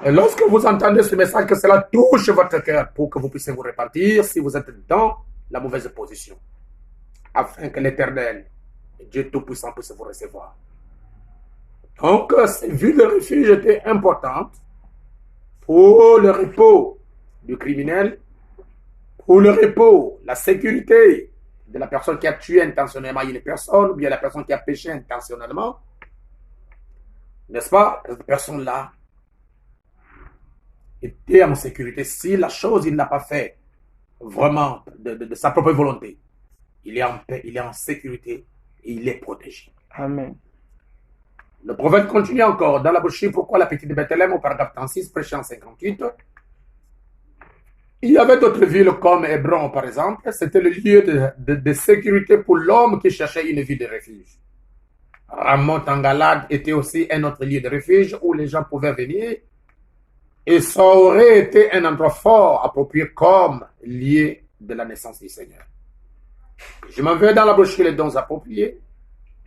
Et lorsque vous entendez ce message, que cela touche votre cœur pour que vous puissiez vous repentir si vous êtes dans la mauvaise position, afin que l'Éternel, Dieu Tout-Puissant, puisse vous recevoir. Donc, ces villes de refuge étaient importantes pour le repos du criminel, pour le repos, la sécurité de la personne qui a tué intentionnellement une personne, ou bien la personne qui a péché intentionnellement. N'est-ce pas? Cette personne-là était en sécurité. Si la chose, il n'a pas fait vraiment de sa propre volonté, il est en paix, il est en sécurité et il est protégé. Amen. Le prophète continue encore dans la bouche. Pourquoi la petite Bethléem au paragraphe 36, prêché en 58. Il y avait d'autres villes comme Hébron, par exemple. C'était le lieu de sécurité pour l'homme qui cherchait une vie de refuge. Ramoth en Galade était aussi un autre lieu de refuge où les gens pouvaient venir. Et ça aurait été un endroit fort approprié comme lieu de la naissance du Seigneur. Je m'en vais dans la brochure les dons appropriés.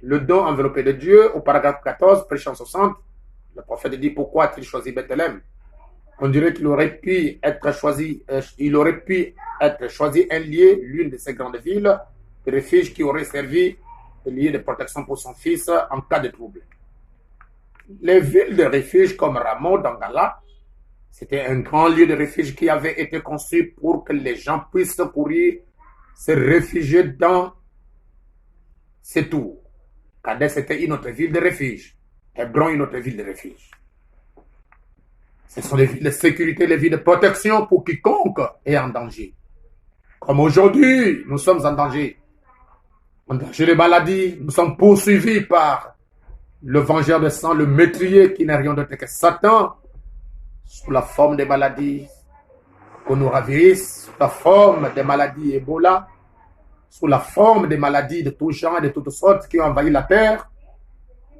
Le don enveloppé de Dieu, au paragraphe 14, prêchant 60, le prophète dit pourquoi a-t-il choisi Bethléem? On dirait qu'il aurait pu être choisi, un lieu, l'une de ces grandes villes, de refuge qui aurait servi de lieu de protection pour son fils en cas de trouble. Les villes de refuge comme Ramoth dans Galade, c'était un grand lieu de refuge qui avait été construit pour que les gens puissent courir, se réfugier dans ces tours. Kadès était une autre ville de refuge. Hébron, une autre ville de refuge. Ce sont les villes de sécurité, les villes de protection pour quiconque est en danger. Comme aujourd'hui, nous sommes en danger. En danger de maladie, nous sommes poursuivis par le vengeur de sang, le meurtrier qui n'est rien d'autre que Satan, sous la forme des maladies coronavirus, sous la forme des maladies Ebola, sous la forme des maladies de tout genre et de toutes sortes qui ont envahi la terre.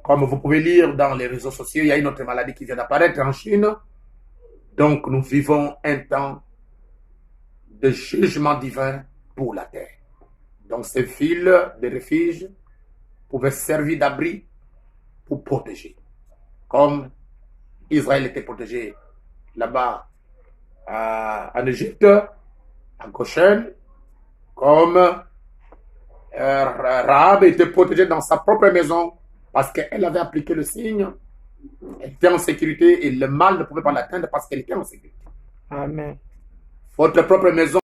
Comme vous pouvez lire dans les réseaux sociaux, il y a une autre maladie qui vient d'apparaître en Chine. Donc nous vivons un temps de jugement divin pour la terre. Donc ces villes de refuge pouvaient servir d'abri pour protéger. Comme Israël était protégé là-bas en Égypte, en Goshen, comme Rahab était protégée dans sa propre maison parce qu'elle avait appliqué le signe, elle était en sécurité et le mal ne pouvait pas l'atteindre parce qu'elle était en sécurité. Amen. Votre propre maison